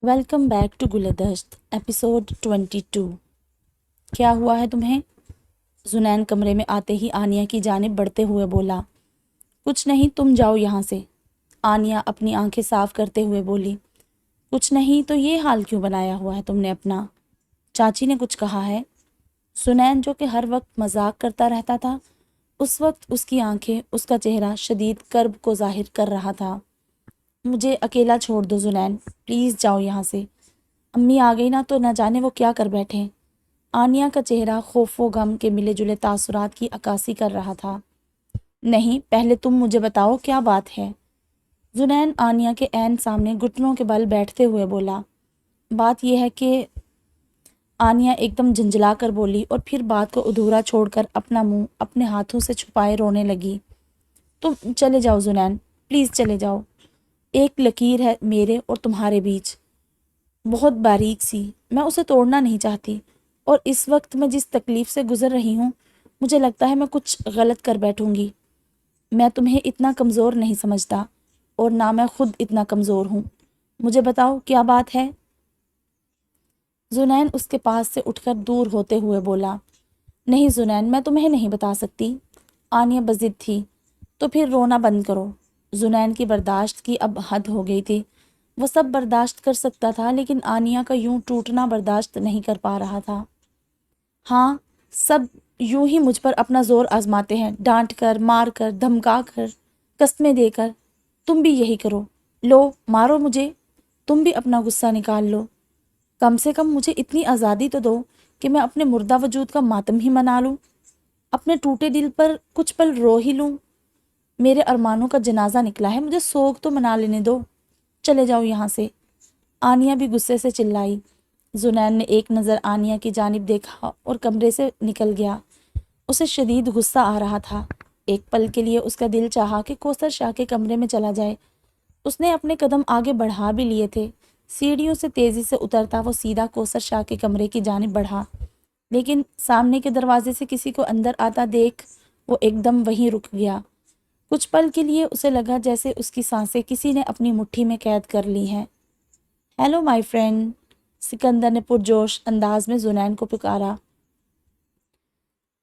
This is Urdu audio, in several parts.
ویلکم بیک ٹو گلدشت ایپیسوڈ 22۔ کیا ہوا ہے تمہیں؟ زنین کمرے میں آتے ہی آنیہ کی جانب بڑھتے ہوئے بولا۔ کچھ نہیں، تم جاؤ یہاں سے، آنیہ اپنی آنکھیں صاف کرتے ہوئے بولی۔ کچھ نہیں تو یہ حال کیوں بنایا ہوا ہے تم نے اپنا؟ چاچی نے کچھ کہا ہے؟ زنین جو کہ ہر وقت مذاق کرتا رہتا تھا، اس وقت اس کی آنکھیں، اس کا چہرہ شدید کرب کو ظاہر کر رہا تھا۔ مجھے اکیلا چھوڑ دو زنین، پلیز جاؤ یہاں سے، امی آ گئی نا تو نہ جانے وہ کیا کر بیٹھیں۔ آنیہ کا چہرہ خوف و غم کے ملے جلے تاثرات کی عکاسی کر رہا تھا۔ نہیں، پہلے تم مجھے بتاؤ کیا بات ہے؟ زنین آنیہ کے عین سامنے گھٹنوں کے بل بیٹھتے ہوئے بولا۔ بات یہ ہے کہ آنیہ ایک دم جھنجھلا کر بولی اور پھر بات کو ادھورا چھوڑ کر اپنا منہ اپنے ہاتھوں سے چھپائے رونے لگی۔ تم چلے جاؤ زنین، پلیز چلے جاؤ۔ ایک لکیر ہے میرے اور تمہارے بیچ، بہت باریک سی، میں اسے توڑنا نہیں چاہتی، اور اس وقت میں جس تکلیف سے گزر رہی ہوں مجھے لگتا ہے میں کچھ غلط کر بیٹھوں گی۔ میں تمہیں اتنا کمزور نہیں سمجھتا، اور نہ میں خود اتنا کمزور ہوں۔ مجھے بتاؤ کیا بات ہے؟ زنین اس کے پاس سے اٹھ کر دور ہوتے ہوئے بولا۔ نہیں زنین، میں تمہیں نہیں بتا سکتی۔ آنیہ بضد تھی۔ تو پھر رونا بند کرو۔ زنین کی برداشت کی اب حد ہو گئی تھی۔ وہ سب برداشت کر سکتا تھا لیکن آنیہ کا یوں ٹوٹنا برداشت نہیں کر پا رہا تھا۔ ہاں، سب یوں ہی مجھ پر اپنا زور آزماتے ہیں، ڈانٹ کر، مار کر، دھمکا کر، قسمیں دے کر۔ تم بھی یہی کرو، لو مارو مجھے، تم بھی اپنا غصہ نکال لو۔ کم سے کم مجھے اتنی آزادی تو دو کہ میں اپنے مردہ وجود کا ماتم ہی منا لوں، اپنے ٹوٹے دل پر کچھ پل رو ہی لوں۔ میرے ارمانوں کا جنازہ نکلا ہے، مجھے سوگ تو منا لینے دو، چلے جاؤ یہاں سے۔ آنیہ بھی غصے سے چلائی۔ زنین نے ایک نظر آنیہ کی جانب دیکھا اور کمرے سے نکل گیا۔ اسے شدید غصہ آ رہا تھا۔ ایک پل کے لیے اس کا دل چاہا کہ کوثر شاہ کے کمرے میں چلا جائے۔ اس نے اپنے قدم آگے بڑھا بھی لیے تھے۔ سیڑھیوں سے تیزی سے اترتا وہ سیدھا کوثر شاہ کے کمرے کی جانب بڑھا، لیکن سامنے کے دروازے سے کسی کو اندر آتا دیکھ وہ ایک دم وہیں رک گیا۔ کچھ پل کے لیے اسے لگا جیسے اس کی سانسیں کسی نے اپنی مٹھی میں قید کر لی ہیں۔ ہیلو مائی فرینڈ، سکندر نے پرجوش انداز میں زنین کو پکارا۔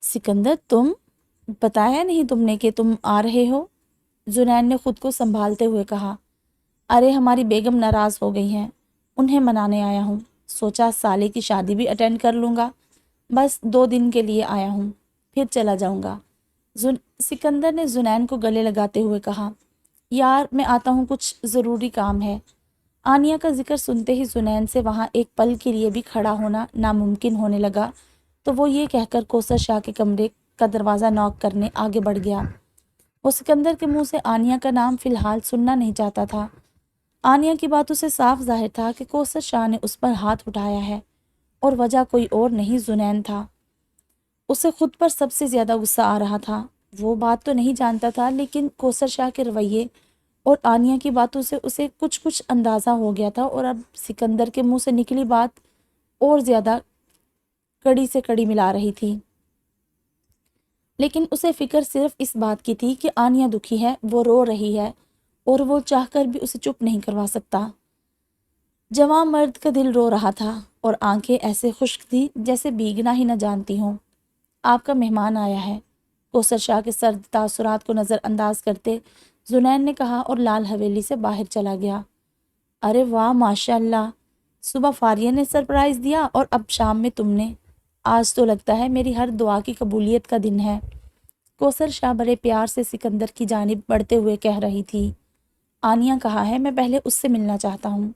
سکندر، تم؟ بتایا نہیں تم نے کہ تم آ رہے ہو؟ زنین نے خود کو سنبھالتے ہوئے کہا۔ ارے ہماری بیگم ناراض ہو گئی ہیں، انہیں منانے آیا ہوں، سوچا سالے کی شادی بھی اٹینڈ کر لوں گا، بس 2 دن کے لیے آیا ہوں، پھر چلا جاؤں گا۔ سکندر نے زنین کو گلے لگاتے ہوئے کہا۔ یار میں آتا ہوں، کچھ ضروری کام ہے۔ آنیہ کا ذکر سنتے ہی زنین سے وہاں ایک پل کے لیے بھی کھڑا ہونا ناممکن ہونے لگا، تو وہ یہ کہہ کر کوثر شاہ کے کمرے کا دروازہ نوک کرنے آگے بڑھ گیا۔ وہ سکندر کے منہ سے آنیہ کا نام فی الحال سننا نہیں چاہتا تھا۔ آنیہ کی باتوں سے صاف ظاہر تھا کہ کوثر شاہ نے اس پر ہاتھ اٹھایا ہے، اور وجہ کوئی اور نہیں زنین تھا۔ اسے خود پر سب سے زیادہ غصہ آ رہا تھا۔ وہ بات تو نہیں جانتا تھا، لیکن کوثر شاہ کے رویے اور آنیہ کی باتوں سے اسے کچھ اندازہ ہو گیا تھا، اور اب سکندر کے منہ سے نکلی بات اور زیادہ کڑی سے کڑی ملا رہی تھی۔ لیکن اسے فکر صرف اس بات کی تھی کہ آنیہ دکھی ہے، وہ رو رہی ہے، اور وہ چاہ کر بھی اسے چپ نہیں کروا سکتا۔ جوان مرد کا دل رو رہا تھا، اور آنکھیں ایسے خشک تھیں جیسے بھیگنا ہی نہ جانتی ہوں۔ آپ کا مہمان آیا ہے، کوثر شاہ کے سرد تاثرات کو نظر انداز کرتے زنین نے کہا، اور لال حویلی سے باہر چلا گیا۔ ارے واہ، ماشاء اللہ، صبح فاریہ نے سرپرائز دیا اور اب شام میں تم نے۔ آج تو لگتا ہے میری ہر دعا کی قبولیت کا دن ہے، کوثر شاہ بڑے پیار سے سکندر کی جانب بڑھتے ہوئے کہہ رہی تھی۔ آنیہ کہا ہے، میں پہلے اس سے ملنا چاہتا ہوں۔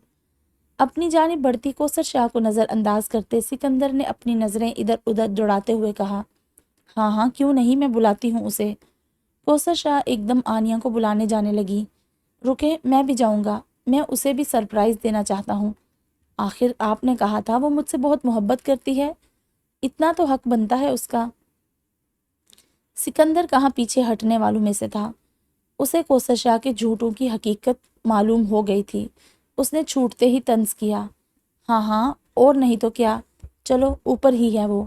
اپنی جانب بڑھتی کوثر شاہ کو نظر انداز کرتے سکندر نے اپنی نظریں ادھر ادھر دوڑاتے ہوئے کہا، ہاں ہاں کیوں نہیں، میں بلاتی ہوں اسے۔ کوثر شاہ ایک دم آنیہ کو بلانے جانے لگی۔ رکے، میں بھی جاؤں گا، میں اسے بھی سرپرائز دینا چاہتا ہوں۔ آخر آپ نے کہا تھا وہ مجھ سے بہت محبت کرتی ہے، اتنا تو حق بنتا ہے اس کا۔ سکندر کہاں پیچھے ہٹنے والوں میں سے تھا۔ اسے کوثر شاہ کے جھوٹوں کی حقیقت معلوم ہو گئی تھی۔ اس نے چھوٹتے ہی طنز کیا، ہاں ہاں اور نہیں تو کیا، چلو اوپر ہی ہے وہ۔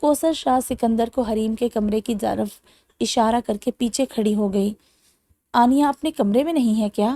کوثر شاہ سکندر کو حریم کے کمرے کی طرف اشارہ کر کے پیچھے کھڑی ہو گئی۔ آنیہ اپنے کمرے میں نہیں ہے کیا؟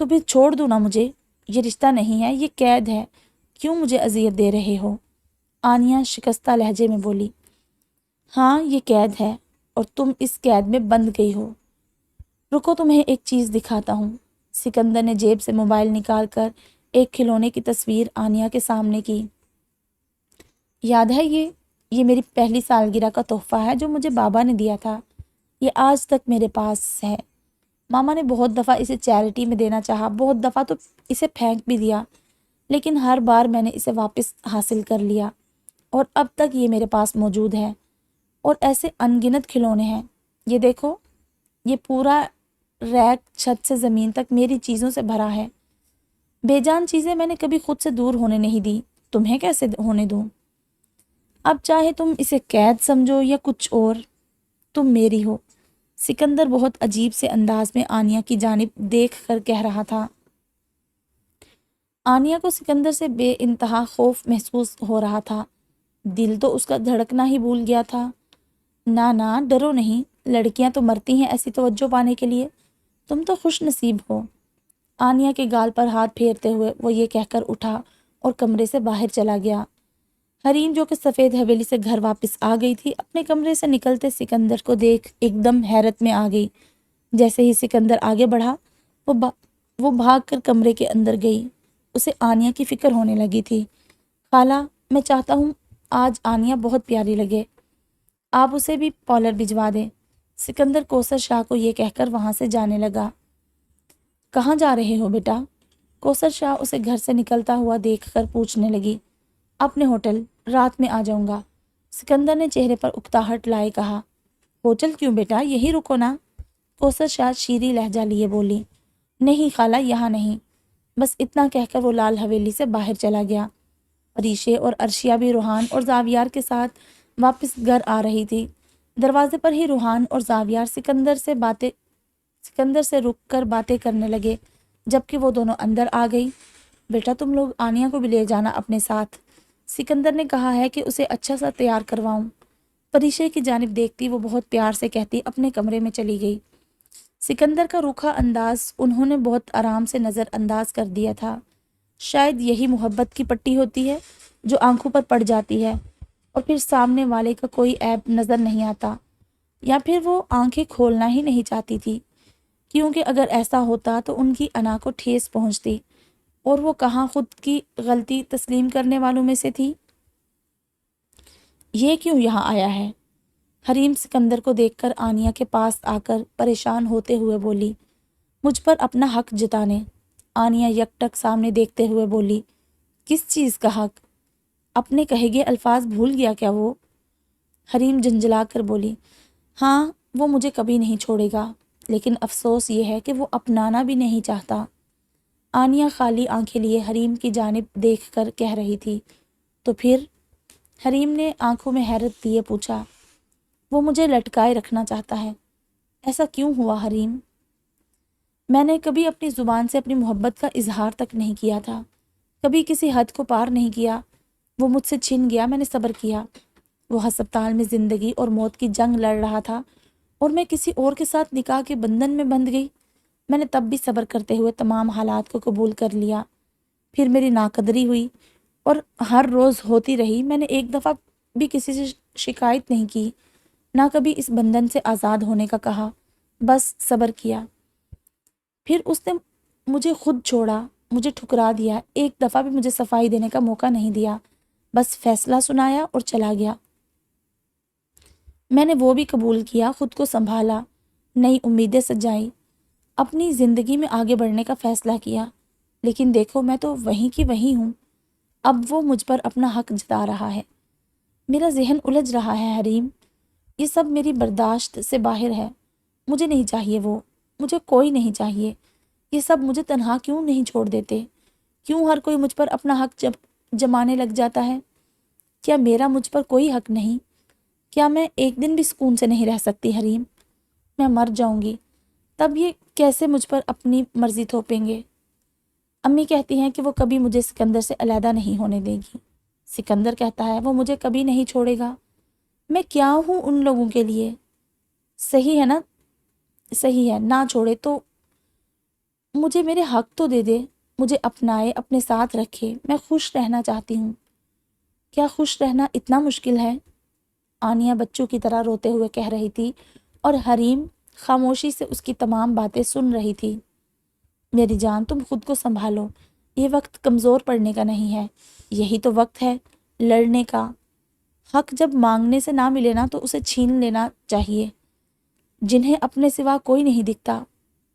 تو پھر چھوڑ دو نا مجھے، یہ رشتہ نہیں ہے، یہ قید ہے، کیوں مجھے اذیت دے رہے ہو؟ آنیہ شکستہ لہجے میں بولی۔ ہاں یہ قید ہے اور تم اس قید میں بند گئی ہو۔ رکو تمہیں ایک چیز دکھاتا ہوں۔ سکندر نے جیب سے موبائل نکال کر ایک کھلونے کی تصویر آنیہ کے سامنے کی۔ یاد ہے یہ میری پہلی سالگرہ کا تحفہ ہے جو مجھے بابا نے دیا تھا، یہ آج تک میرے پاس ہے۔ ماما نے بہت دفعہ اسے چیریٹی میں دینا چاہا، بہت دفعہ تو اسے پھینک بھی دیا، لیکن ہر بار میں نے اسے واپس حاصل کر لیا اور اب تک یہ میرے پاس موجود ہے۔ اور ایسے ان گنت کھلونے ہیں، یہ دیکھو، یہ پورا ریک چھت سے زمین تک میری چیزوں سے بھرا ہے۔ بے جان چیزیں میں نے کبھی خود سے دور ہونے نہیں دی، تمہیں کیسے ہونے دوں؟ اب چاہے تم اسے قید سمجھو یا کچھ اور، تم میری ہو۔ سکندر بہت عجیب سے انداز میں آنیہ کی جانب دیکھ کر کہہ رہا تھا۔ آنیہ کو سکندر سے بے انتہا خوف محسوس ہو رہا تھا، دل تو اس کا دھڑکنا ہی بھول گیا تھا۔ نہ ڈرو نہیں، لڑکیاں تو مرتی ہیں ایسی توجہ پانے کے لیے، تم تو خوش نصیب ہو۔ آنیہ کے گال پر ہاتھ پھیرتے ہوئے وہ یہ کہہ کر اٹھا اور کمرے سے باہر چلا گیا۔ حریم جو کہ سفید حویلی سے گھر واپس آ گئی تھی، اپنے کمرے سے نکلتے سکندر کو دیکھ ایک دم حیرت میں آ گئی۔ جیسے ہی سکندر آگے بڑھا وہ بھاگ کر کمرے کے اندر گئی۔ اسے آنیہ کی فکر ہونے لگی تھی۔ خالہ، میں چاہتا ہوں آج آنیہ بہت پیاری لگے، آپ اسے بھی پارلر بھجوا دیں۔ سکندر کوثر شاہ کو یہ کہہ کر وہاں سے جانے لگا۔ کہاں جا رہے ہو بیٹا؟ کوثر شاہ اسے گھر سے نکلتا ہوا دیکھ کر پوچھنے لگی۔ اپنے ہوٹل، رات میں آ جاؤں گا۔ سکندر نے چہرے پر اکتاہٹ لائے کہا۔ ہوٹل کیوں بیٹا، یہی رکو نا۔ کوثر شاہ شیریں لہجہ لیے بولی۔ نہیں خالہ، یہاں نہیں۔ بس اتنا کہہ کر وہ لال حویلی سے باہر چلا گیا۔ ریشے اور عرشیہ بھی روحان اور زاویار کے ساتھ واپس گھر آ رہی تھی۔ دروازے پر ہی روحان اور زاویار سکندر سے رک کر باتیں کرنے لگے، جبکہ وہ دونوں اندر آ گئی۔ بیٹا تم لوگ آنیہ کو بھی لے جانا اپنے ساتھ، سکندر نے کہا ہے کہ اسے اچھا سا تیار کرواؤں۔ پریشے کی جانب دیکھتی وہ بہت پیار سے کہتی اپنے کمرے میں چلی گئی۔ سکندر کا روکھا انداز انہوں نے بہت آرام سے نظر انداز کر دیا تھا۔ شاید یہی محبت کی پٹی ہوتی ہے جو آنکھوں پر پڑ جاتی ہے اور پھر سامنے والے کا کوئی عیب نظر نہیں آتا، یا پھر وہ آنکھیں کھولنا ہی نہیں چاہتی تھی، کیونکہ اگر ایسا ہوتا تو ان کی انا کو ٹھیس پہنچتی، اور وہ کہاں خود کی غلطی تسلیم کرنے والوں میں سے تھی۔ یہ کیوں یہاں آیا ہے؟ حریم سکندر کو دیکھ کر آنیہ کے پاس آ کر پریشان ہوتے ہوئے بولی۔ مجھ پر اپنا حق جتانے۔ آنیہ یکٹک سامنے دیکھتے ہوئے بولی۔ کس چیز کا حق؟ اپنے کہے گئے الفاظ بھول گیا کیا وہ؟ حریم جھنجھلا کر بولی۔ ہاں، وہ مجھے کبھی نہیں چھوڑے گا، لیکن افسوس یہ ہے کہ وہ اپنانا بھی نہیں چاہتا۔ آنیہ خالی آنکھیں لیے حریم کی جانب دیکھ کر کہہ رہی تھی۔ تو پھر؟ حریم نے آنکھوں میں حیرت لیے پوچھا۔ وہ مجھے لٹکائے رکھنا چاہتا ہے۔ ایسا کیوں ہوا حریم؟ میں نے کبھی اپنی زبان سے اپنی محبت کا اظہار تک نہیں کیا تھا، کبھی کسی حد کو پار نہیں کیا۔ وہ مجھ سے چھن گیا، میں نے صبر کیا۔ وہ ہسپتال میں زندگی اور موت کی جنگ لڑ رہا تھا اور میں کسی اور کے ساتھ نکاح کے بندھن میں بندھ گئی۔ میں نے تب بھی صبر کرتے ہوئے تمام حالات کو قبول کر لیا۔ پھر میری ناقدری ہوئی اور ہر روز ہوتی رہی۔ میں نے ایک دفعہ بھی کسی سے شکایت نہیں کی، نہ کبھی اس بندھن سے آزاد ہونے کا کہا، بس صبر کیا۔ پھر اس نے مجھے خود چھوڑا، مجھے ٹھکرا دیا، ایک دفعہ بھی مجھے صفائی دینے کا موقع نہیں دیا، بس فیصلہ سنایا اور چلا گیا۔ میں نے وہ بھی قبول کیا، خود کو سنبھالا، نئی امیدیں سجائی، اپنی زندگی میں آگے بڑھنے کا فیصلہ کیا، لیکن دیکھو میں تو وہیں کی وہیں ہوں۔ اب وہ مجھ پر اپنا حق جتا رہا ہے، میرا ذہن الجھ رہا ہے حریم، یہ سب میری برداشت سے باہر ہے۔ مجھے نہیں چاہیے وہ، مجھے کوئی نہیں چاہیے۔ یہ سب مجھے تنہا کیوں نہیں چھوڑ دیتے؟ کیوں ہر کوئی مجھ پر اپنا حق جمانے لگ جاتا ہے؟ کیا میرا مجھ پر کوئی حق نہیں؟ کیا میں ایک دن بھی سکون سے نہیں رہ سکتی حریم؟ میں مر جاؤں گی، تب یہ کیسے مجھ پر اپنی مرضی تھوپیں گے؟ امی کہتی ہیں کہ وہ کبھی مجھے سکندر سے علیحدہ نہیں ہونے دے گی۔ سکندر کہتا ہے وہ مجھے کبھی نہیں چھوڑے گا۔ میں کیا ہوں ان لوگوں کے لیے؟ صحیح ہے نا؟ صحیح ہے، نہ چھوڑے تو مجھے میرے حق تو دے دے، مجھے اپنائے، اپنے ساتھ رکھے، میں خوش رہنا چاہتی ہوں۔ کیا خوش رہنا اتنا مشکل ہے؟ آنیہ بچوں کی طرح روتے ہوئے کہہ رہی تھی اور حریم خاموشی سے اس کی تمام باتیں سن رہی تھی۔ میری جان، تم خود کو سنبھالو، یہ وقت کمزور پڑنے کا نہیں ہے، یہی تو وقت ہے لڑنے کا۔ حق جب مانگنے سے نہ ملے نا تو اسے چھین لینا چاہیے۔ جنہیں اپنے سوا کوئی نہیں دکھتا،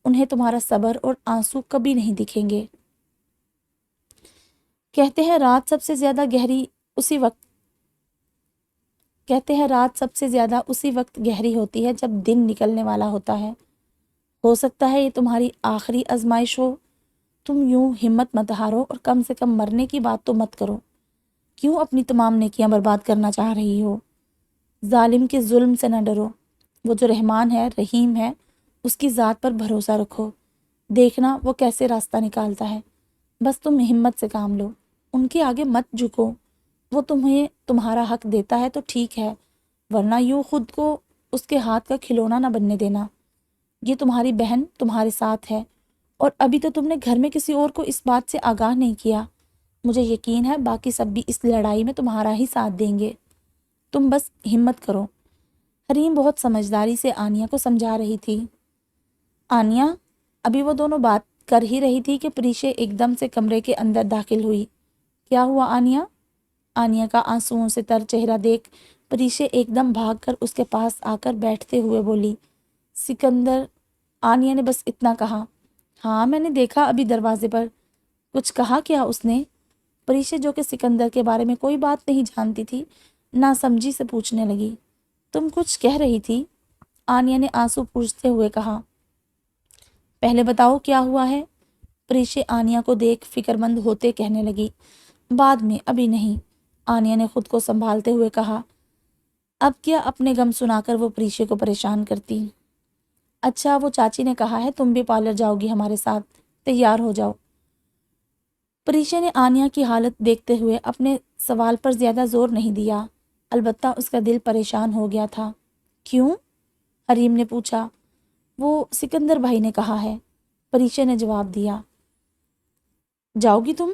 انہیں تمہارا صبر اور آنسو کبھی نہیں دکھیں گے۔ کہتے ہیں رات سب سے زیادہ اسی وقت گہری ہوتی ہے جب دن نکلنے والا ہوتا ہے۔ ہو سکتا ہے یہ تمہاری آخری آزمائش ہو۔ تم یوں ہمت مت ہارو اور کم سے کم مرنے کی بات تو مت کرو۔ کیوں اپنی تمام نیکیاں برباد کرنا چاہ رہی ہو؟ ظالم کے ظلم سے نہ ڈرو، وہ جو رحمان ہے، رحیم ہے، اس کی ذات پر بھروسہ رکھو، دیکھنا وہ کیسے راستہ نکالتا ہے۔ بس تم ہمت سے کام لو، ان کے آگے مت جھکو۔ وہ تمہیں تمہارا حق دیتا ہے تو ٹھیک ہے، ورنہ یوں خود کو اس کے ہاتھ کا کھلونا نہ بننے دینا۔ یہ تمہاری بہن تمہارے ساتھ ہے اور ابھی تو تم نے گھر میں کسی اور کو اس بات سے آگاہ نہیں کیا۔ مجھے یقین ہے باقی سب بھی اس لڑائی میں تمہارا ہی ساتھ دیں گے۔ تم بس ہمت کرو۔ حریم بہت سمجھداری سے آنیہ کو سمجھا رہی تھی۔ آنیہ، ابھی وہ دونوں بات کر ہی رہی تھی کہ پریشے ایک دم سے کمرے کے اندر داخل ہوئی۔ کیا ہوا آنیہ؟ آنیہ کا آنسوؤں سے تر چہرہ دیکھ پریشے ایک دم بھاگ کر اس کے پاس آ کر بیٹھتے ہوئے بولی، سکندر۔ آنیہ نے بس اتنا کہا۔ ہاں، میں نے دیکھا ابھی دروازے پر۔ کچھ کہا کیا اس نے؟ پریشے، جو کہ سکندر کے بارے میں کوئی بات نہیں جانتی تھی، ناسمجھی سے پوچھنے لگی۔ تم کچھ کہہ رہی تھی؟ آنیہ نے آنسو پوچھتے ہوئے کہا۔ پہلے بتاؤ کیا ہوا ہے؟ پریشے آنیہ کو دیکھ فکر مند ہوتے کہنے لگی۔ بعد میں، ابھی نہیں، آنیہ نے خود کو سنبھالتے ہوئے کہا۔ اب کیا اپنے غم سنا کر وہ پریشے کو پریشان کرتی۔ اچھا، وہ چاچی نے کہا ہے تم بھی پارلر جاؤ گی ہمارے ساتھ، تیار ہو جاؤ۔ پریشے نے آنیہ کی حالت دیکھتے ہوئے اپنے سوال پر زیادہ زور نہیں دیا، البتہ اس کا دل پریشان ہو گیا تھا۔ کیوں؟ حریم نے پوچھا۔ وہ سکندر بھائی نے کہا ہے، پریشے نے جواب دیا۔ جاؤ گی تم؟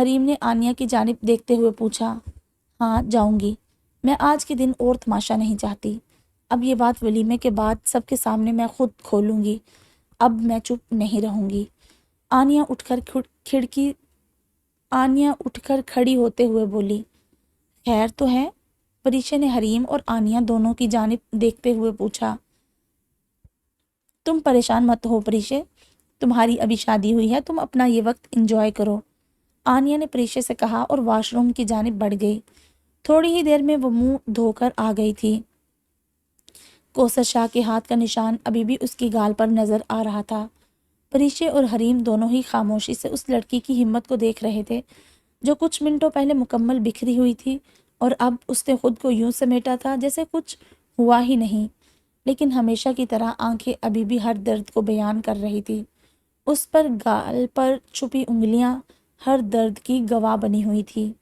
حریم نے آنیہ کی جانب دیکھتے ہوئے پوچھا۔ ہاں، جاؤں گی۔ میں آج کے دن اور تماشا نہیں چاہتی۔ اب یہ بات ولیمے کے بعد سب کے سامنے میں خود کھولوں گی۔ اب میں چپ نہیں رہوں گی۔ آنیہ اٹھ کر کھڑی ہوتے ہوئے بولی۔ خیر تو ہے؟ پریشے نے حریم اور آنیہ دونوں کی جانب دیکھتے ہوئے پوچھا۔ تم پریشان مت ہو پریشے، تمہاری ابھی شادی ہوئی ہے، تم اپنا یہ وقت انجوائے کرو، آنیہ نے پریشے سے کہا اور واش روم کی جانب بڑھ گئی۔ تھوڑی ہی دیر میں وہ منہ دھو کر آ گئی تھی۔ کوثر شاہ کے ہاتھ کا نشان ابھی بھی اس کی گال پر نظر آ رہا تھا۔ پریشے اور حریم دونوں ہی خاموشی سے اس لڑکی کی ہمت کو دیکھ رہے تھے جو کچھ منٹوں پہلے مکمل بکھری ہوئی تھی اور اب اس نے خود کو یوں سمیٹا تھا جیسے کچھ ہوا ہی نہیں، لیکن ہمیشہ کی طرح آنکھیں ابھی بھی ہر درد کو بیان کر رہی تھی۔ اس پر گال پر چھپی انگلیاں ہر درد کی گواہ بنی ہوئی تھی۔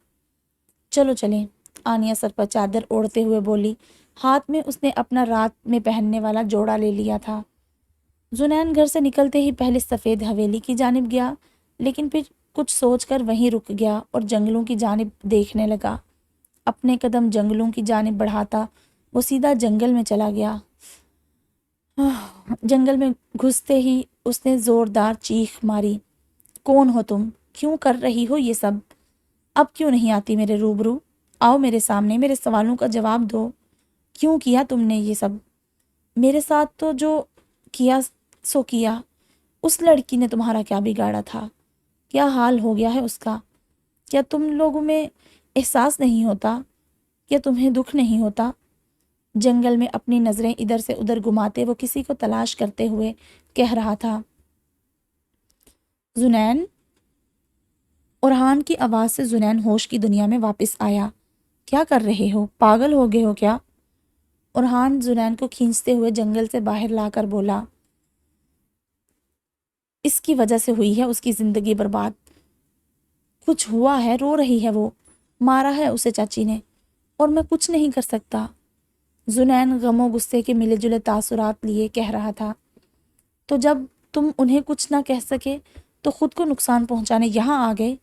چلو چلیں، آنیہ سر پر چادر اوڑھتے ہوئے بولی۔ ہاتھ میں اس نے اپنا رات میں پہننے والا جوڑا لے لیا تھا۔ زنین گھر سے نکلتے ہی پہلے سفید حویلی کی جانب گیا، لیکن پھر کچھ سوچ کر وہیں رک گیا اور جنگلوں کی جانب دیکھنے لگا۔ اپنے قدم جنگلوں کی جانب بڑھاتا وہ سیدھا جنگل میں چلا گیا۔ جنگل میں گھستے ہی اس نے زوردار چیخ ماری۔ کون ہو تم؟ کیوں کر رہی ہو یہ سب؟ اب کیوں نہیں آتی میرے روبرو؟ آؤ میرے سامنے، میرے سوالوں کا جواب دو۔ کیوں کیا تم نے یہ سب میرے ساتھ؟ تو جو کیا سو کیا۔ اس لڑکی نے تمہارا کیا بگاڑا تھا؟ کیا حال ہو گیا ہے اس کا؟ کیا تم لوگوں میں احساس نہیں ہوتا؟ کیا تمہیں دکھ نہیں ہوتا؟ جنگل میں اپنی نظریں ادھر سے ادھر گھماتے وہ کسی کو تلاش کرتے ہوئے کہہ رہا تھا۔ زنین؟ اورحان کی آواز سے زنین ہوش کی دنیا میں واپس آیا۔ کیا کر رہے ہو؟ پاگل ہو گئے ہو کیا؟ اورحان زنین کو کھینچتے ہوئے جنگل سے باہر لا کر بولا۔ اس کی وجہ سے ہوئی ہے اس کی زندگی برباد۔ کچھ ہوا ہے، رو رہی ہے، وہ مارا ہے اسے چاچی نے، اور میں کچھ نہیں کر سکتا۔ زنین غم و غصے کے ملے جلے تاثرات لیے کہہ رہا تھا۔ تو جب تم انہیں کچھ نہ کہہ سکے تو خود کو نقصان پہنچانے یہاں آ گئے۔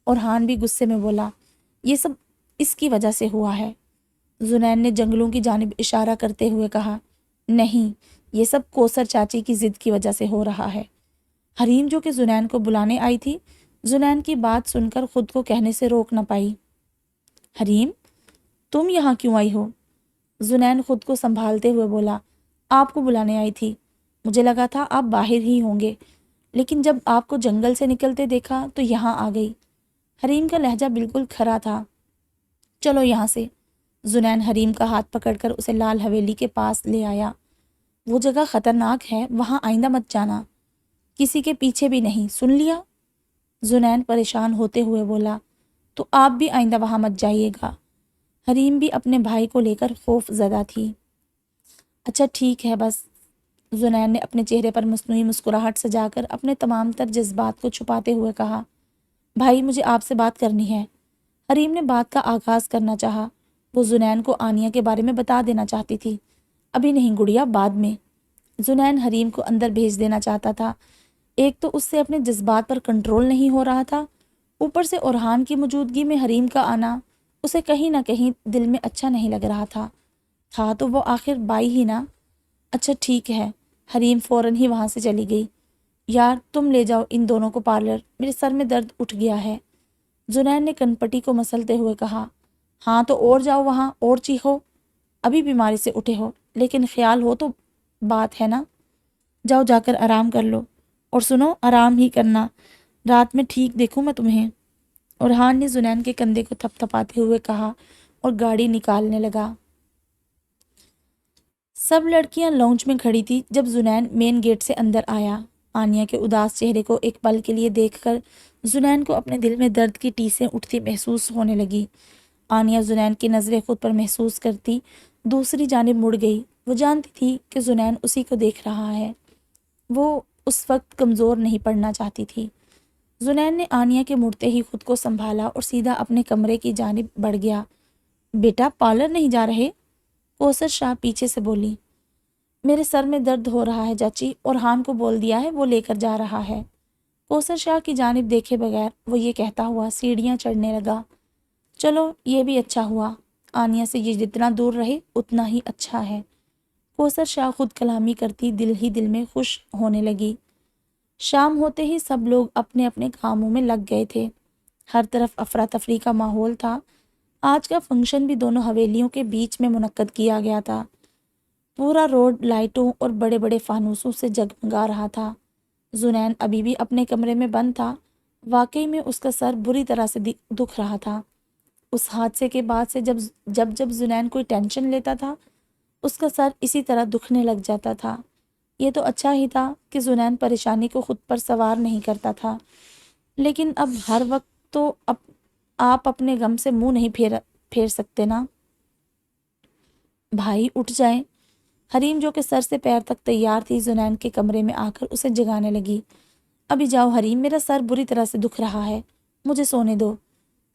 اورحان بھی غصے میں بولا، یہ سب اس کی وجہ سے ہوا ہے۔ زنین نے جنگلوں کی جانب اشارہ کرتے ہوئے کہا، نہیں، یہ سب کوثر چاچی کی ضد کی وجہ سے ہو رہا ہے۔ حریم جو کہ زنین کو بلانے آئی تھی، زنین کی بات سن کر خود کو کہنے سے روک نہ پائی، حریم تم یہاں کیوں آئی ہو؟ زنین خود کو سنبھالتے ہوئے بولا، آپ کو بلانے آئی تھی، مجھے لگا تھا آپ باہر ہی ہوں گے، لیکن جب آپ کو جنگل سے نکلتے دیکھا تو یہاں آ گئی۔ حریم کا لہجہ بالکل کھرا تھا۔ چلو یہاں سے۔ زنین حریم کا ہاتھ پکڑ کر اسے لال حویلی کے پاس لے آیا۔ وہ جگہ خطرناک ہے، وہاں آئندہ مت جانا، کسی کے پیچھے بھی نہیں، سن لیا؟ زنین پریشان ہوتے ہوئے بولا، تو آپ بھی آئندہ وہاں مت جائیے گا۔ حریم بھی اپنے بھائی کو لے کر خوف زدہ تھی۔ اچھا ٹھیک ہے بس۔ زنین نے اپنے چہرے پر مصنوعی مسکراہٹ سجا کر اپنے تمام تر جذبات کو چھپاتے ہوئے کہا، بھائی مجھے آپ سے بات کرنی ہے۔ حریم نے بات کا آغاز کرنا چاہا۔ وہ زنین کو آنیہ کے بارے میں بتا دینا چاہتی تھی۔ ابھی نہیں گڑیا، بعد میں۔ زنین حریم کو اندر بھیج دینا چاہتا تھا۔ ایک تو اس سے اپنے جذبات پر کنٹرول نہیں ہو رہا تھا، اوپر سے اورحان کی موجودگی میں حریم کا آنا اسے کہیں نہ کہیں دل میں اچھا نہیں لگ رہا تھا تو وہ آخر بائی ہی نا۔ اچھا ٹھیک ہے۔ حریم فوراً ہی وہاں سے چلی گئی۔ یار تم لے جاؤ ان دونوں کو پارلر، میرے سر میں درد اٹھ گیا ہے۔ زنین نے کنپٹی کو مسلتے ہوئے کہا، ہاں تو اور جاؤ وہاں اور چیخو، ابھی بیماری سے اٹھے ہو، لیکن خیال ہو تو بات ہے نا۔ جاؤ جا کر آرام کر لو، اور سنو آرام ہی کرنا، رات میں ٹھیک دیکھوں میں تمہیں۔ اورحان نے زنین کے کندھے کو تھپ تھپاتے ہوئے کہا اور گاڑی نکالنے لگا۔ سب لڑکیاں لاؤنج میں کھڑی تھی جب زنین مین گیٹ سے اندر آیا۔ آنیہ کے اداس چہرے کو ایک پل کے لیے دیکھ کر زنین کو اپنے دل میں درد کی ٹیسیں اٹھتی محسوس ہونے لگی۔ آنیہ زنین کی نظریں خود پر محسوس کرتی دوسری جانب مڑ گئی۔ وہ جانتی تھی کہ زنین اسی کو دیکھ رہا ہے۔ وہ اس وقت کمزور نہیں پڑنا چاہتی تھی۔ زنین نے آنیہ کے مڑتے ہی خود کو سنبھالا اور سیدھا اپنے کمرے کی جانب بڑھ گیا۔ بیٹا پارلر نہیں جا رہے؟ کوثر شاہ پیچھے سے بولی۔ میرے سر میں درد ہو رہا ہے چاچی، اورحان کو بول دیا ہے وہ لے کر جا رہا ہے۔ کوثر شاہ کی جانب دیکھے بغیر وہ یہ کہتا ہوا سیڑھیاں چڑھنے لگا۔ چلو یہ بھی اچھا ہوا، آنیہ سے یہ جتنا دور رہے اتنا ہی اچھا ہے۔ کوثر شاہ خود کلامی کرتی دل ہی دل میں خوش ہونے لگی۔ شام ہوتے ہی سب لوگ اپنے اپنے کاموں میں لگ گئے تھے۔ ہر طرف افراتفری کا ماحول تھا۔ آج کا فنکشن بھی دونوں حویلیوں کے بیچ میں منعقد کیا گیا تھا۔ پورا روڈ لائٹوں اور بڑے بڑے فانوسوں سے جگمگا رہا تھا۔ زنین ابھی بھی اپنے کمرے میں بند تھا۔ واقعی میں اس کا سر بری طرح سے دکھ رہا تھا۔ اس حادثے کے بعد سے جب زنین کوئی ٹینشن لیتا تھا اس کا سر اسی طرح دکھنے لگ جاتا تھا۔ یہ تو اچھا ہی تھا کہ زنین پریشانی کو خود پر سوار نہیں کرتا تھا، لیکن اب ہر وقت تو آپ اپنے غم سے منہ نہیں پھیر سکتے نا۔ بھائی اٹھ جائیں۔ حریم جو کہ سر سے پیر تک تیار تھی زنین کے کمرے میں آ کر اسے جگانے لگی۔ ابھی جاؤ حریم، میرا سر بری طرح سے دکھ رہا ہے، مجھے سونے دو۔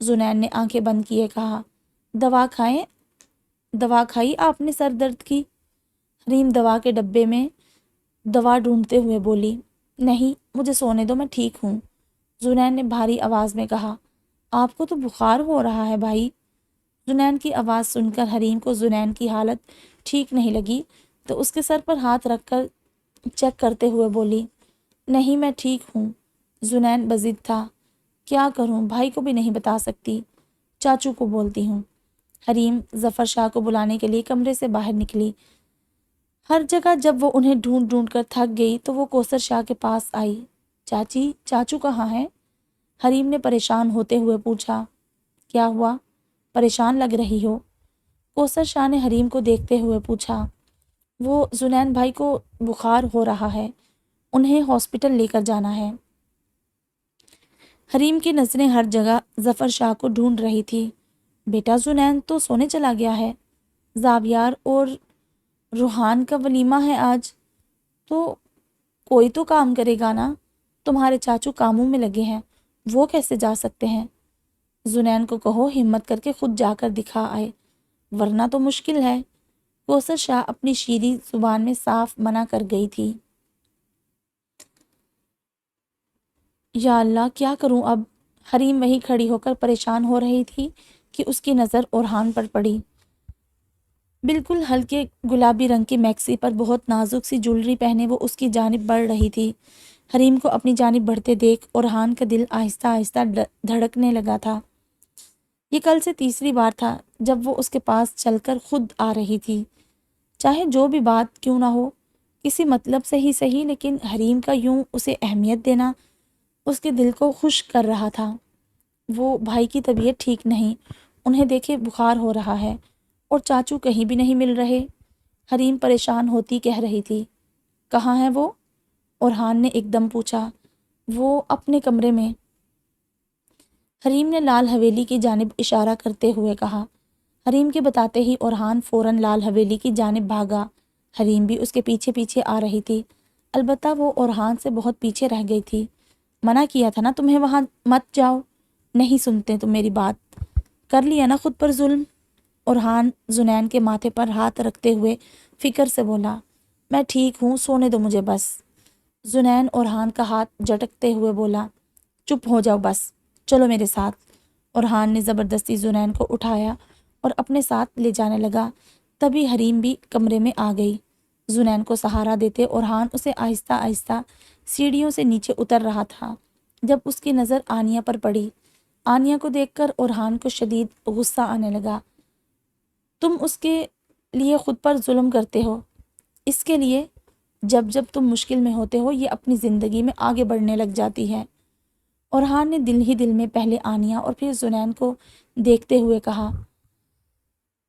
زنین نے آنکھیں بند کیے کہا، دوا کھائی آپ نے سر درد کی؟ حریم دوا کے ڈبے میں دوا ڈھونڈتے ہوئے بولی، نہیں مجھے سونے دو، میں ٹھیک ہوں۔ زنین نے بھاری آواز میں کہا، آپ کو تو بخار ہو رہا ہے بھائی۔ زنین کی آواز سن کر حریم کو زنین کی حالت ٹھیک نہیں لگی تو اس کے سر پر ہاتھ رکھ کر چیک کرتے ہوئے بولی، نہیں میں ٹھیک ہوں۔ زنین بضد تھا، کیا کروں، بھائی کو بھی نہیں بتا سکتی، چاچو کو بولتی ہوں۔ حریم ظفر شاہ کو بلانے کے لیے کمرے سے باہر نکلی۔ ہر جگہ جب وہ انہیں ڈھونڈ ڈھونڈ کر تھک گئی تو وہ کوثر شاہ کے پاس آئی۔ چاچی، چاچو کہاں ہیں؟ حریم نے پریشان ہوتے ہوئے پوچھا۔ کیا ہوا، پریشان لگ رہی ہو؟ کوثر شاہ نے حریم کو دیکھتے ہوئے پوچھا۔ وہ زنین بھائی کو بخار ہو رہا ہے، انہیں ہاسپٹل لے کر جانا ہے۔ حریم کی نظریں ہر جگہ ظفر شاہ کو ڈھونڈ رہی تھی۔ بیٹا زنین تو سونے چلا گیا ہے، زاویار اور روحان کا ولیمہ ہے آج، تو کوئی تو کام کرے گا نا، تمہارے چاچو کاموں میں لگے ہیں، وہ کیسے جا سکتے ہیں؟ زنین کو کہو ہمت کر کے خود جا کر دکھا آئے، ورنہ تو مشکل ہے۔ کوثر شاہ اپنی شیریں زبان میں صاف منع کر گئی تھی۔ یا اللہ کیا کروں اب؟ حریم وہیں کھڑی ہو کر پریشان ہو رہی تھی کہ اس کی نظر اورحان پر پڑی۔ بالکل ہلکے گلابی رنگ کی میکسی پر بہت نازک سی جولری پہنے وہ اس کی جانب بڑھ رہی تھی۔ حریم کو اپنی جانب بڑھتے دیکھ اورحان کا دل آہستہ آہستہ دھڑکنے لگا تھا۔ یہ کل سے تیسری بار تھا جب وہ اس کے پاس چل کر خود آ رہی تھی۔ چاہے جو بھی بات کیوں نہ ہو، کسی مطلب سے ہی صحیح، لیکن حریم کا یوں اسے اہمیت دینا اس کے دل کو خوش کر رہا تھا۔ وہ بھائی کی طبیعت ٹھیک نہیں، انہیں دیکھے بخار ہو رہا ہے، اور چاچو کہیں بھی نہیں مل رہے۔ حریم پریشان ہوتی کہہ رہی تھی۔ کہاں ہے وہ؟ اورحان نے ایک دم پوچھا۔ وہ اپنے کمرے میں۔ حریم نے لال حویلی کی جانب اشارہ کرتے ہوئے کہا۔ حریم کے بتاتے ہی اورحان فوراً لال حویلی کی جانب بھاگا۔ حریم بھی اس کے پیچھے پیچھے آ رہی تھی، البتہ وہ اورحان سے بہت پیچھے رہ گئی تھی۔ منع کیا تھا نا تمہیں وہاں مت جاؤ، نہیں سنتے تم میری بات، کر لیا نا خود پر ظلم۔ اورحان زنین کے ماتھے پر ہاتھ رکھتے ہوئے فکر سے بولا۔ میں ٹھیک ہوں، سونے دو مجھے بس۔ زنین اورحان کا ہاتھ جھٹکتے ہوئے بولا۔ چپ ہو جاؤ بس، چلو میرے ساتھ۔ اورحان نے زبردستی زنین کو اٹھایا اور اپنے ساتھ لے جانے لگا۔ تبھی حریم بھی کمرے میں آ گئی۔ زنین کو سہارا دیتے اورحان اسے آہستہ آہستہ سیڑھیوں سے نیچے اتر رہا تھا جب اس کی نظر آنیہ پر پڑی۔ آنیہ کو دیکھ کر اورحان کو شدید غصہ آنے لگا۔ تم اس کے لیے خود پر ظلم کرتے ہو، اس کے لیے جب جب تم مشکل میں ہوتے ہو یہ اپنی زندگی میں آگے بڑھنے لگ جاتی ہے۔ اورحان نے دل ہی دل میں پہلے آنیہ اور پھر زنین کو دیکھتے ہوئے کہا۔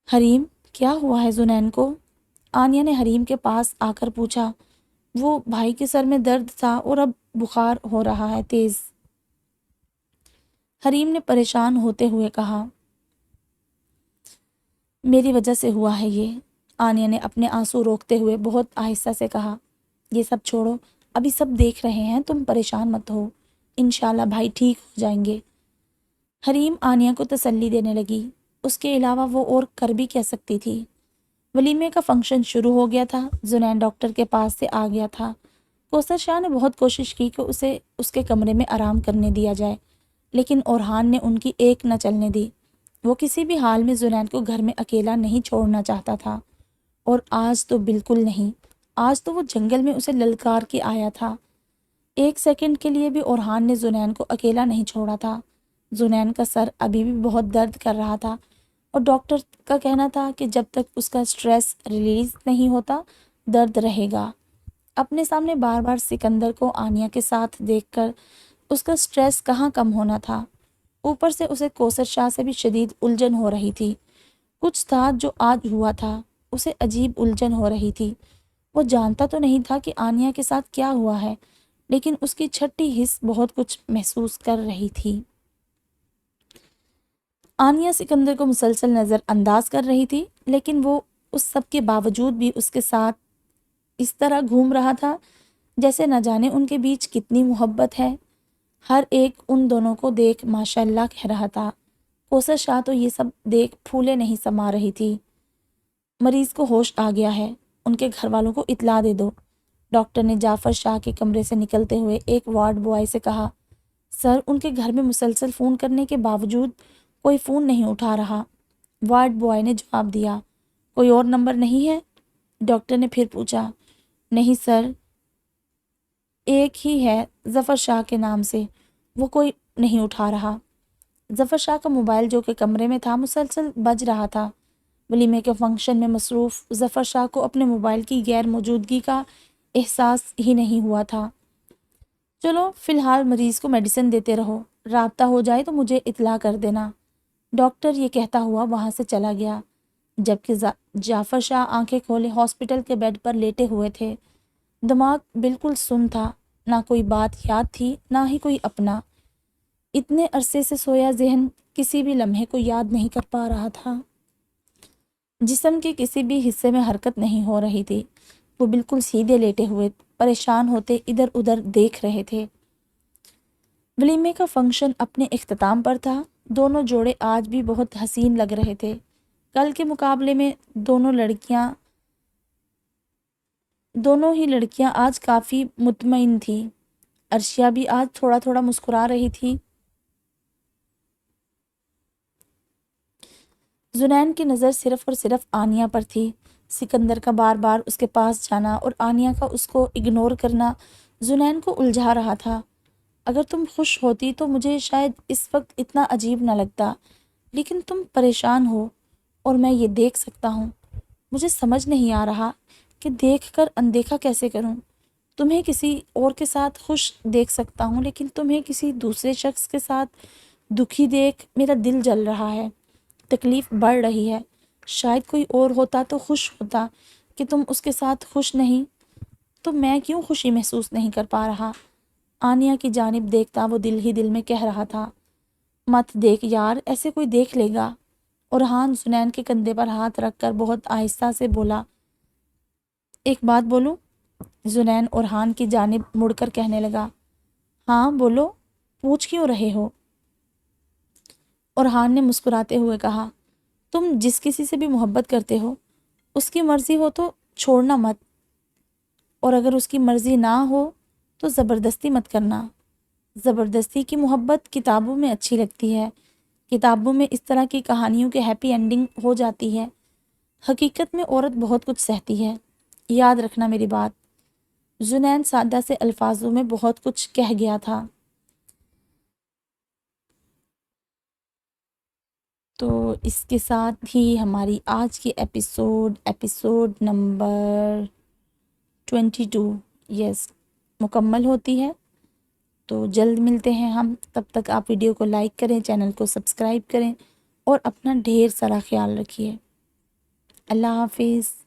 حریم کیا ہوا ہے زنین کو؟ آنیہ نے حریم کے پاس آ کر پوچھا۔ وہ بھائی کے سر میں درد تھا اور اب بخار ہو رہا ہے تیز۔ حریم نے پریشان ہوتے ہوئے کہا۔ میری وجہ سے ہوا ہے یہ، آنیہ نے اپنے آنسو روکتے ہوئے بہت آہستہ سے کہا۔ یہ سب چھوڑو، ابھی سب دیکھ رہے ہیں، تم پریشان مت ہو، انشاءاللہ بھائی ٹھیک ہو جائیں گے۔ حریم آنیہ کو تسلی دینے لگی، اس کے علاوہ وہ اور کر بھی کیا سکتی تھی۔ ولیمے کا فنکشن شروع ہو گیا تھا۔ زنین ڈاکٹر کے پاس سے آ گیا تھا۔ کوثر شاہ نے بہت کوشش کی کہ اسے اس کے کمرے میں آرام کرنے دیا جائے، لیکن اورحان نے ان کی ایک نہ چلنے دی۔ وہ کسی بھی حال میں زنین کو گھر میں اکیلا نہیں چھوڑنا چاہتا تھا، اور آج تو بالکل نہیں۔ آج تو وہ جنگل میں اسے للکار کے آیا تھا۔ ایک سیکنڈ کے لیے بھی اورحان نے زنین کو اکیلا نہیں چھوڑا تھا۔ زنین کا سر ابھی بھی بہت درد کر رہا تھا، اور ڈاکٹر کا کہنا تھا کہ جب تک اس کا سٹریس ریلیز نہیں ہوتا درد رہے گا۔ اپنے سامنے بار بار سکندر کو آنیہ کے ساتھ دیکھ کر اس کا سٹریس کہاں کم ہونا تھا، اوپر سے اسے کوثر شاہ سے بھی شدید الجھن ہو رہی تھی۔ کچھ تھا جو آج ہوا تھا، اسے عجیب الجھن ہو رہی تھی۔ وہ جانتا تو نہیں تھا کہ آنیہ کے ساتھ کیا ہوا ہے، لیکن اس کی چھٹی حس بہت کچھ محسوس کر رہی تھی۔ آنیہ سکندر کو مسلسل نظر انداز کر رہی تھی، لیکن وہ اس سب کے باوجود بھی اس کے ساتھ اس طرح گھوم رہا تھا جیسے نہ جانے ان کے بیچ کتنی محبت ہے۔ ہر ایک ان دونوں کو دیکھ ماشاءاللہ کہہ رہا تھا۔ کوثر شاہ تو یہ سب دیکھ پھولے نہیں سما رہی تھی۔ مریض کو ہوش آ گیا ہے، ان کے گھر والوں کو اطلاع دے دو۔ ڈاکٹر نے جعفر شاہ کے کمرے سے نکلتے ہوئے ایک وارڈ بوائے سے کہا۔ سر، ان کے گھر میں مسلسل فون کرنے کے باوجود کوئی فون نہیں اٹھا رہا۔ وارڈ بوائے نے جواب دیا۔ کوئی اور نمبر نہیں ہے؟ ڈاکٹر نے پھر پوچھا۔ نہیں سر، ایک ہی ہے ظفر شاہ کے نام سے، وہ کوئی نہیں اٹھا رہا۔ ظفر شاہ کا موبائل جو کہ کمرے میں تھا مسلسل بج رہا تھا۔ ولیمے کے فنکشن میں مصروف ظفر شاہ کو اپنے موبائل کی غیر موجودگی کا احساس ہی نہیں ہوا تھا۔ چلو فی الحال مریض کو میڈیسن دیتے رہو، رابطہ ہو جائے تو مجھے اطلاع کر دینا۔ ڈاکٹر یہ کہتا ہوا وہاں سے چلا گیا، جبکہ جعفر شاہ آنکھیں کھولے ہاسپٹل کے بیڈ پر لیٹے ہوئے تھے۔ دماغ بالکل سن تھا، نہ کوئی بات یاد تھی نہ ہی کوئی اپنا۔ اتنے عرصے سے سویا ذہن کسی بھی لمحے کو یاد نہیں کر پا رہا تھا۔ جسم کے کسی بھی حصے میں حرکت نہیں ہو رہی تھی۔ وہ بالکل سیدھے لیٹے ہوئے پریشان ہوتے ادھر ادھر دیکھ رہے تھے۔ ولیمے کا فنکشن اپنے اختتام پر تھا۔ دونوں جوڑے آج بھی بہت حسین لگ رہے تھے۔ کل کے مقابلے میں دونوں ہی لڑکیاں آج کافی مطمئن تھیں۔ عرشیہ بھی آج تھوڑا تھوڑا مسکرا رہی تھی۔ زنین کی نظر صرف اور صرف آنیہ پر تھی۔ سکندر کا بار بار اس کے پاس جانا اور آنیہ کا اس کو اگنور کرنا زنین کو الجھا رہا تھا۔ اگر تم خوش ہوتی تو مجھے شاید اس وقت اتنا عجیب نہ لگتا، لیکن تم پریشان ہو اور میں یہ دیکھ سکتا ہوں۔ مجھے سمجھ نہیں آ رہا کہ دیکھ کر اندیکھا کیسے کروں۔ تمہیں کسی اور کے ساتھ خوش دیکھ سکتا ہوں، لیکن تمہیں کسی دوسرے شخص کے ساتھ دکھی دیکھ میرا دل جل رہا ہے، تکلیف بڑھ رہی ہے۔ شاید کوئی اور ہوتا تو خوش ہوتا، کہ تم اس کے ساتھ خوش نہیں تو میں کیوں خوشی محسوس نہیں کر پا رہا؟ آنیہ کی جانب دیکھتا وہ دل ہی دل میں کہہ رہا تھا، مت دیکھ یار، ایسے کوئی دیکھ لے گا۔ اورحان زنین کے کندھے پر ہاتھ رکھ کر بہت آہستہ سے بولا، ایک بات بولوں؟ زنین اورحان کی جانب مڑ کر کہنے لگا، ہاں بولو، پوچھ کیوں رہے ہو؟ اورحان نے مسکراتے ہوئے کہا، تم جس کسی سے بھی محبت کرتے ہو اس کی مرضی ہو تو چھوڑنا مت، اور اگر اس کی مرضی نہ ہو تو زبردستی مت کرنا۔ زبردستی کی محبت کتابوں میں اچھی لگتی ہے، کتابوں میں اس طرح کی کہانیوں کے ہیپی اینڈنگ ہو جاتی ہے، حقیقت میں عورت بہت کچھ سہتی ہے، یاد رکھنا میری بات۔ زنین سادہ سے الفاظوں میں بہت کچھ کہہ گیا تھا۔ تو اس کے ساتھ ہی ہماری آج کی ایپیسوڈ نمبر 22 یس مکمل ہوتی ہے۔ تو جلد ملتے ہیں ہم، تب تک آپ ویڈیو کو لائک کریں، چینل کو سبسکرائب کریں اور اپنا ڈھیر سارا خیال رکھیے۔ اللہ حافظ۔